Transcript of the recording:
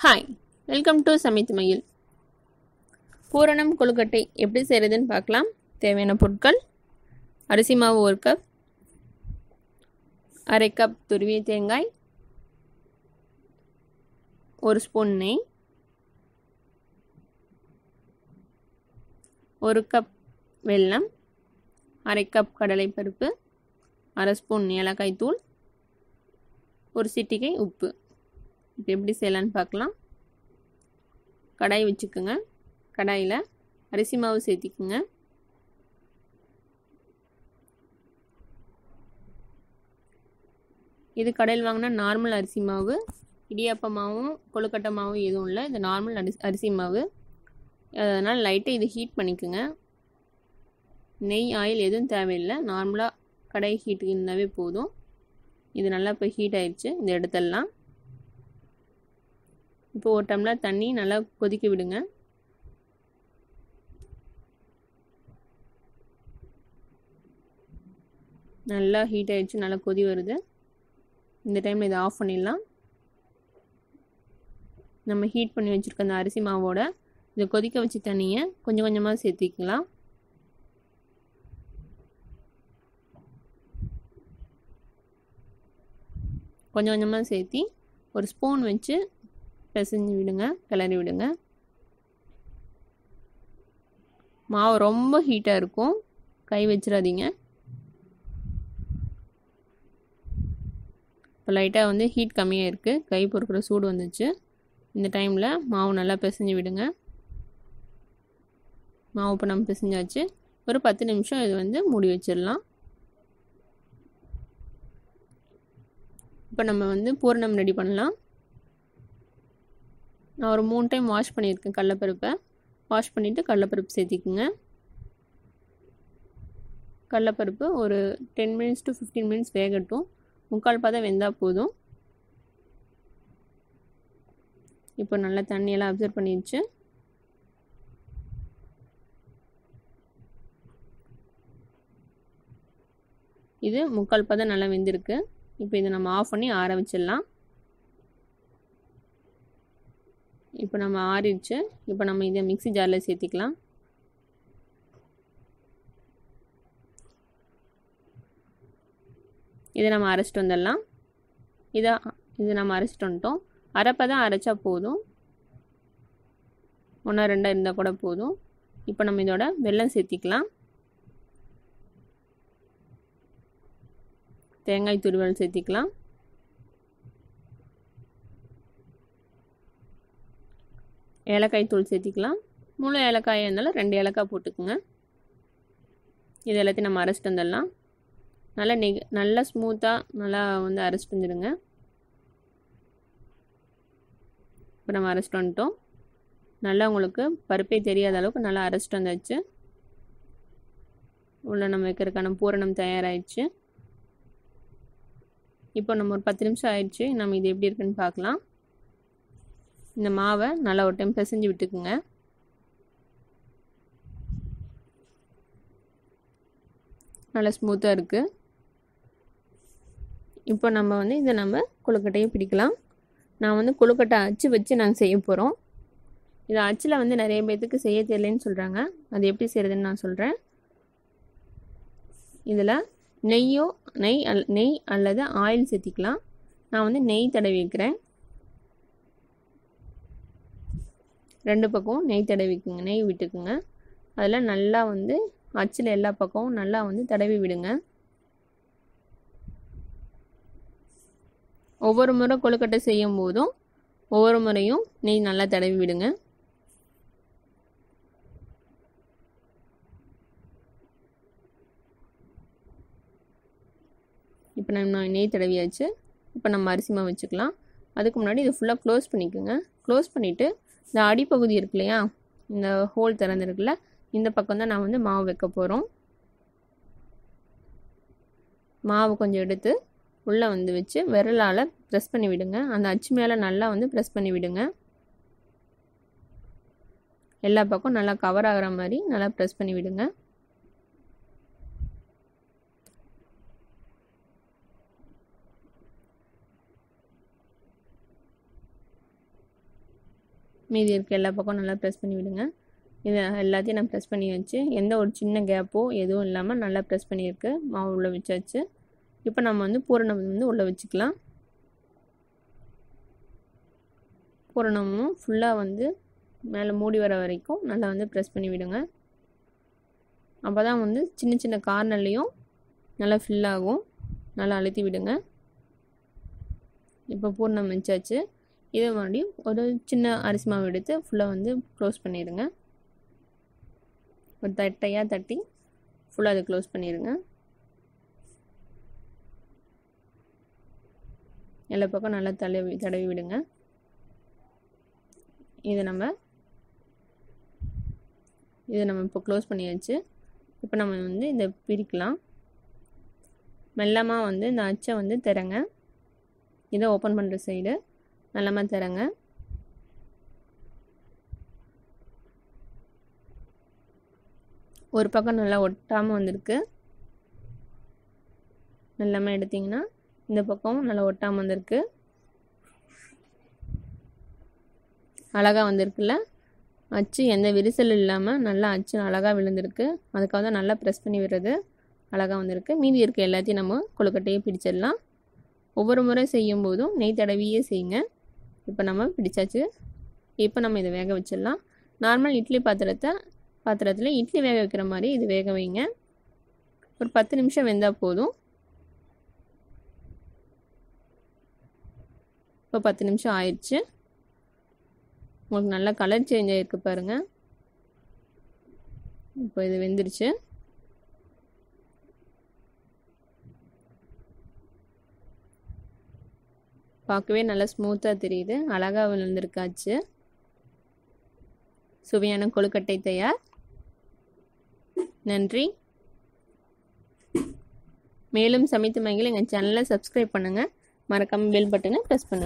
Hi, welcome to சமைத்து மகிழ். பூரணம் கொழுக்கட்டை எப்படி செய்கிறதுன்னு பார்க்கலாம். தேவையான பொருட்கள்: அரிசி மாவு 1 கப், அரை கப் துருவிய தேங்காய், 1 ஸ்பூன் நெய், 1 கப் வெல்லம், அரை கப் கடலைப்பருப்பு, அரை ஸ்பூன் ஏலக்காய் தூள், 1 சிட்டிகை உப்பு. இப்போ எப்படி செய்யலான்னு பார்க்கலாம். கடாய் வச்சுக்கோங்க. கடாயில் அரிசி மாவு சேர்த்திக்குங்க. இது கடையில் வாங்கினா நார்மல் அரிசி மாவு, இடியாப்ப மாவும் கொழுக்கட்டை மாவும் எதுவும் இல்லை. இது நார்மல் அரிசி மாவு. அதனால் லைட்டாக இது ஹீட் பண்ணிக்கோங்க. நெய் ஆயில் எதுவும் தேவையில்லை. நார்மலாக கடை ஹீட்டுக்கு இருந்தாவே போதும். இது நல்லா இப்போ ஹீட் ஆயிடுச்சு. இந்த இடத்தெல்லாம் இப்போ 1 டம்ளர் தண்ணி நல்லா கொதிக்க விடுங்க. நல்லா ஹீட் ஆயிடுச்சு. நல்லா கொதி வருது. இந்த டைமில் இதை ஆஃப் பண்ணிடலாம். நம்ம ஹீட் பண்ணி வச்சுருக்க அந்த அரிசி மாவோட இதை கொதிக்க வச்சு தண்ணியை கொஞ்சம் கொஞ்சமாக சேர்த்திக்கலாம். கொஞ்சம் கொஞ்சமாக சேர்த்தி ஒரு ஸ்பூன் வச்சு பிசைஞ்சு விடுங்க, கிளறி விடுங்க. மாவு ரொம்ப ஹீட்டாக இருக்கும், கை வச்சிடாதீங்க. இப்போ லைட்டாக வந்து ஹீட் கம்மியாக இருக்குது, கை பொறுக்கிற சூடு வந்துச்சு. இந்த டைமில் மாவு நல்லா பிசைஞ்சு விடுங்க. மாவு இப்போ நம்ம பிசைஞ்சாச்சு. ஒரு 10 நிமிஷம் இது வந்து மூடி வச்சிடலாம். இப்போ நம்ம வந்து பூரணம் ரெடி பண்ணலாம். நான் ஒரு 3 டைம் வாஷ் பண்ணியிருக்கேன் கடலைப்பருப்பை. வாஷ் பண்ணிவிட்டு கடலைப்பருப்பு சேர்த்திக்குங்க. கடலைப்பருப்பு ஒரு 10 மினிட்ஸ் டு 15 மினிட்ஸ் வேகட்டும். 3/4 பதம் வெந்தால் போதும். இப்போ நல்லா தண்ணியெல்லாம் அப்சர்வ் பண்ணிடுச்சு. இது 3/4 பதம் நல்லா வெந்திருக்கு. இப்போ இதை நம்ம ஆஃப் பண்ணி ஆற வச்சிடலாம். இப்போ நம்ம ஆறிடுச்சு. இப்போ நம்ம இதை மிக்ஸி ஜாரில் சேர்த்திக்கலாம். இதை நம்ம அரைச்சிட்டு வந்துடலாம். இது நம்ம அரைச்சிட்டு வந்துட்டோம். அரைப்பதான் அரைச்சா போதும். 1 2 இருந்தால் கூட போதும். இப்போ நம்ம இதோட வெல்லம் சேர்த்திக்கலாம். தேங்காய் துருவல் சேர்த்திக்கலாம். ஏலக்காய் தூள் சேர்த்திக்கலாம். முழு ஏலக்காயாக இருந்தாலும் 2 ஏலக்காய் போட்டுக்குங்க. இது எல்லாத்தையும் நம்ம அரைச்சிட்டு வந்துடலாம். நல்லா ஸ்மூத்தாக நல்லா வந்து அரைச்சிட்டு வந்துடுங்க. இப்போ நம்ம அரைச்சிட்டு வந்துட்டோம். நல்லா உங்களுக்கு பருப்பே தெரியாத அளவுக்கு நல்லா அரைச்சிட்டு வந்தாச்சு. உள்ள நம்ம வைக்கிறதுக்கான பூரணம் தயாராகிடுச்சு. இப்போ நம்ம ஒரு 10 நிமிஷம் ஆயிடுச்சு. நம்ம இது எப்படி இருக்குன்னு பார்க்கலாம். இந்த மாவை நல்லா ஒரு டைம் பிசைஞ்சு விட்டுக்குங்க. நல்லா ஸ்மூத்தாக இருக்குது. இப்போ நம்ம வந்து இதை நம்ம கொழுக்கட்டையை பிடிக்கலாம். நான் வந்து கொழுக்கட்டை அச்சு வச்சு நாங்கள் செய்ய போகிறோம். இதை அச்சில் வந்து நிறைய பேர்த்துக்கு செய்ய தெரியலன்னு சொல்கிறாங்க. அது எப்படி செய்கிறதுன்னு நான் சொல்கிறேன். இதில் நெய் அல்லது ஆயில் சேர்த்திக்கலாம். நான் வந்து நெய் தடவி வைக்கிறேன். 2 பக்கமும் நெய் தடவிக்குங்க. நெய் விட்டுக்குங்க. அதில் நல்லா வந்து அச்சில் எல்லா பக்கமும் நல்லா வந்து தடவி விடுங்க. ஒவ்வொரு முறை கொழுக்கட்டை செய்யும் போதும் ஒவ்வொரு முறையும் நெய் நல்லா தடவி விடுங்க. இப்போ நம்ம நெய் தடவியாச்சு. இப்போ நம்ம அரிசி மாவு வச்சுக்கலாம். அதுக்கு முன்னாடி இது ஃபுல்லாக க்ளோஸ் பண்ணிக்கோங்க. க்ளோஸ் பண்ணிவிட்டு இந்த அடிப்பகுதி இருக்கு இல்லையா, இந்த ஹோல் திறந்துருக்குல்ல, இந்த பக்கம் தான் நான் வந்து மாவு வைக்க போகிறோம். மாவு கொஞ்சம் எடுத்து உள்ளே வந்து வச்சு விரலால் ப்ரெஸ் பண்ணி விடுங்க. அந்த அச்சு மேலே நல்லா வந்து ப்ரெஸ் பண்ணி விடுங்க. எல்லா பக்கம் நல்லா கவர் ஆகிற மாதிரி நல்லா ப்ரெஸ் பண்ணி விடுங்க. மீதி இருக்க எல்லா பக்கம் நல்லா ப்ரெஸ் பண்ணி விடுங்க. இது எல்லாத்தையும் நான் ப்ரெஸ் பண்ணி வச்சு எந்த ஒரு சின்ன கேப்போ எதுவும் இல்லாமல் நல்லா ப்ரெஸ் பண்ணியிருக்கு. மாவு உள்ளே வச்சாச்சு. இப்போ நம்ம வந்து பூரணம் வந்து உள்ளே வச்சுக்கலாம். பூரணமும் ஃபுல்லாக வந்து மேலே மூடி வர வரைக்கும் நல்லா வந்து ப்ரெஸ் பண்ணி விடுங்க. அப்போ தான் வந்து சின்ன சின்ன கார்னர்லேயும் நல்லா ஃபில் ஆகும். நல்லா அழுத்தி விடுங்க. இப்போ பூரணம் வச்சாச்சு. இதே மாதிரி ஒரு சின்ன அரிசி மாவு எடுத்து ஃபுல்லாக வந்து க்ளோஸ் பண்ணிடுங்க. ஒரு தட்டையாக தட்டி ஃபுல்லாக அதை க்ளோஸ் பண்ணிடுங்க. எல்லா பக்கம் நல்லா தடவி விடுங்க. இதை நம்ம இப்போ க்ளோஸ் பண்ணியாச்சு. இப்போ நம்ம வந்து இதை பிரிக்கலாம். மெல்லமாக வந்து இந்த அச்சை வந்து திறங்க. இதை ஓப்பன் பண்ணுற சைடு மெல்லமாக திறங்க. ஒரு பக்கம் நல்லா ஒட்டாமல் வந்திருக்கு. மெல்லமாக எடுத்திங்கன்னா இந்த பக்கம் நல்லா ஒட்டாமல் வந்திருக்கு. அழகாக வந்திருக்குல்ல. அச்சு எந்த விரிசல் இல்லாமல் நல்லா அச்சு அழகாக விழுந்திருக்கு. அதுக்காக தான் நல்லா ப்ரெஸ் பண்ணி விடுறது. அழகாக வந்திருக்கு. மீதி இருக்க எல்லாத்தையும் நம்ம கொழுக்கட்டையை பிடிச்சிடலாம். ஒவ்வொரு முறை செய்யும் போதும் நெய் தடவியே செய்யுங்க. இப்போ நம்ம பிடிச்சாச்சு. இப்போ நம்ம இதை வேக வச்சிடலாம். நார்மல் இட்லி பாத்திரத்தில் இட்லி வேக வைக்கிற மாதிரி இது வேக வைங்க. ஒரு 10 நிமிஷம் வெந்தால் போதும். இப்போ 10 நிமிஷம் ஆயிடுச்சு. உங்களுக்கு நல்லா கலர் சேஞ்ச் ஆகிருக்கு பாருங்கள். இப்போ இது வெந்துருச்சு. பார்க்கவே நல்லா ஸ்மூத்தாக தெரியுது. அழகாக விழுந்திருக்காச்சு. சுவையான கொழுக்கட்டை தயார். நன்றி. மேலும் சமைத்து மகிழ எங்கள் சேனலை சப்ஸ்கிரைப் பண்ணுங்கள். மறக்காமல் பெல் பட்டனை ப்ரெஸ் பண்ணுங்கள்.